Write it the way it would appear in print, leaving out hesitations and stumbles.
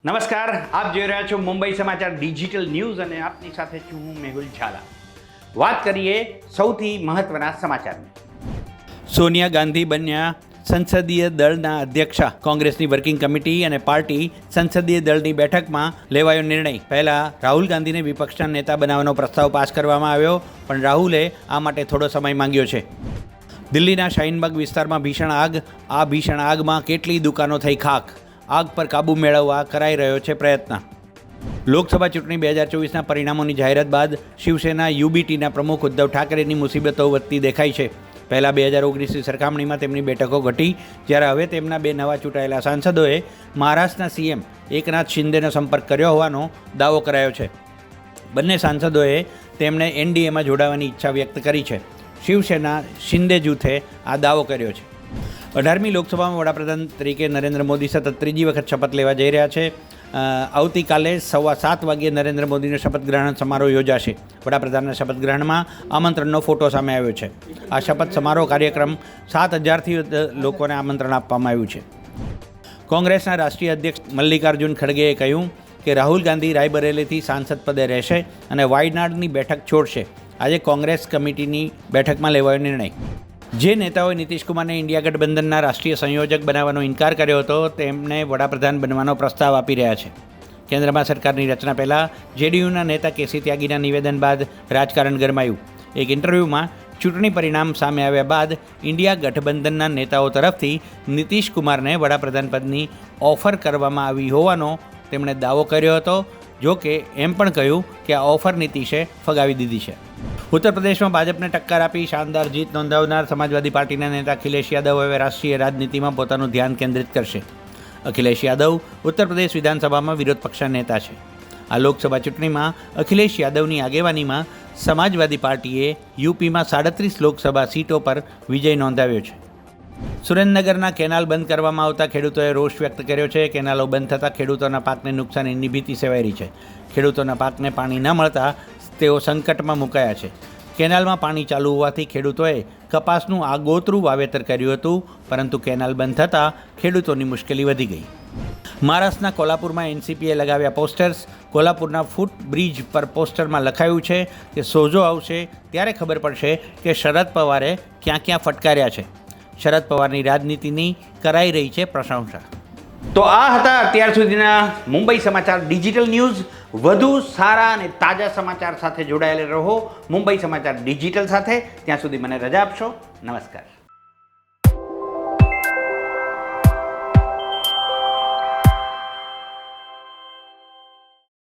નમસ્કાર, આપ જોઈ રહ્યા છો મુંબઈ સમાચાર ડિજિટલ ન્યૂઝ અને આપની સાથે છું હું મેહુલ ઝાલા. વાત કરીએ સૌથી મહત્વના સમાચારની. સોનિયા ગાંધી બન્યા સંસદીય દળના અધ્યક્ષા. કોંગ્રેસની વર્કિંગ કમિટી અને પાર્ટી સંસદીય દળની બેઠકમાં લેવાયો નિર્ણય. પહેલા રાહુલ ગાંધીને વિપક્ષના નેતા બનાવવાનો પ્રસ્તાવ પાસ કરવામાં આવ્યો, પણ રાહુલે આ માટે થોડો સમય માંગ્યો છે. દિલ્હીના શાહીનબાગ વિસ્તારમાં ભીષણ આગ. આ ભીષણ આગમાં કેટલી દુકાનો થઈ ખાખ. આગ પર કાબૂ મેળવવા કરાઈ રહ્યો છે પ્રયત્ન. લોકસભા ચૂંટણી 2024ના પરિણામોની જાહેરાત બાદ શિવસેના યુબીટીના પ્રમુખ ઉદ્ધવ ઠાકરેની મુસીબતો વધતી દેખાય છે. પહેલાં 2019ની સરખામણીમાં તેમની બેઠકો ઘટી, જ્યારે હવે તેમના બે નવા ચૂંટાયેલા સાંસદોએ મહારાષ્ટ્રના સીએમ એકનાથ શિંદેનો સંપર્ક કર્યો હોવાનો દાવો કરાયો છે. બંને સાંસદોએ તેમણે એનડીએમાં જોડાવાની ઈચ્છા વ્યક્ત કરી છે. શિવસેના શિંદે જૂથે આ દાવો કર્યો છે. 18મી લોકસભામાં વડાપ્રધાન તરીકે નરેન્દ્ર મોદી સતત ત્રીજી વખત શપથ લેવા જઈ રહ્યા છે. આવતીકાલે 7:15 વાગ્યે નરેન્દ્ર મોદીનો શપથ ગ્રહણ સમારોહ યોજાશે. વડાપ્રધાનના શપથ ગ્રહણમાં આમંત્રણનો ફોટો સામે આવ્યો છે. આ શપથ સમારોહ કાર્યક્રમ 7,000થી વધુ લોકોને આમંત્રણ આપવામાં આવ્યું છે. કોંગ્રેસના રાષ્ટ્રીય અધ્યક્ષ મલ્લિકાર્જુન ખડગેએ કહ્યું કે રાહુલ ગાંધી રાયબરેલીથી સાંસદ પદે રહેશે અને વાયનાડની બેઠક છોડશે. આજે કોંગ્રેસ કમિટીની બેઠકમાં લેવાયો નિર્ણય. જે નેતાઓએ નીતિશ કુમારને ઇન્ડિયા ગઠબંધનના રાષ્ટ્રીય સંયોજક બનાવવાનો ઇનકાર કર્યો હતો, તેમને વડાપ્રધાન બનવાનો પ્રસ્તાવ આપી રહ્યા છે. કેન્દ્રમાં સરકારની રચના પહેલાં જેડીયુના નેતા કેસી ત્યાગીના નિવેદન બાદ રાજકારણ ગરમાયું. એક ઇન્ટરવ્યૂમાં ચૂંટણી પરિણામ સામે આવ્યા બાદ ઇન્ડિયા ગઠબંધનના નેતાઓ તરફથી નીતિશ કુમારને વડાપ્રધાન પદની ઓફર કરવામાં આવી હોવાનો તેમણે દાવો કર્યો હતો. જો કે એમ પણ કહ્યું કે આ ઓફર નીતિશે ફગાવી દીધી છે. ઉત્તર પ્રદેશમાં ભાજપને ટક્કર આપી શાનદાર જીત નોંધાવનાર સમાજવાદી પાર્ટીના નેતા અખિલેશ યાદવ હવે રાષ્ટ્રીય રાજનીતિમાં પોતાનું ધ્યાન કેન્દ્રિત કરશે. અખિલેશ યાદવ ઉત્તર પ્રદેશ વિધાનસભામાં વિરોધ પક્ષના નેતા છે. આ લોકસભા ચૂંટણીમાં અખિલેશ યાદવની આગેવાનીમાં સમાજવાદી પાર્ટીએ યુપીમાં 37 લોકસભા સીટો પર વિજય નોંધાવ્યો છે. સુરેન્દ્રનગરના કેનાલ બંધ કરવામાં આવતા ખેડૂતોએ રોષ વ્યક્ત કર્યો છે. કેનાલો બંધ થતાં ખેડૂતોના પાકને નુકસાનીની ભીતિ સેવાઈ રહી છે. ખેડૂતોના પાકને પાણી ન મળતા તેઓ સંકટમાં મુકાયા છે. કેનાલમાં પાણી ચાલુ હોવાથી ખેડૂતોએ કપાસનું આગોતરું વાવેતર કર્યું હતું, પરંતુ કેનાલ બંધ થતાં ખેડૂતોની મુશ્કેલી વધી ગઈ. મહારાષ્ટ્રના કોલ્હાપુરમાં એનસીપીએ લગાવ્યા પોસ્ટર્સ. કોલ્હાપુરના ફૂટ બ્રિજ પર પોસ્ટરમાં લખાયું છે કે સોજો આવશે ત્યારે ખબર પડશે કે શરદ પવારે ક્યાં ક્યાં ફટકાર્યા છે. શરદ પવારની રાજનીતિની કરાઈ રહી છે પ્રશંસા. તો આ હતા અત્યાર સુધીના મુંબઈ સમાચાર ડિજિટલ ન્યૂઝ. વધુ સારા અને તાજા સમાચાર સાથે જોડાયેલા રહો મુંબઈ સમાચાર ડિજિટલ સાથે. ત્યાં સુધી મને રજા આપશો. નમસ્કાર.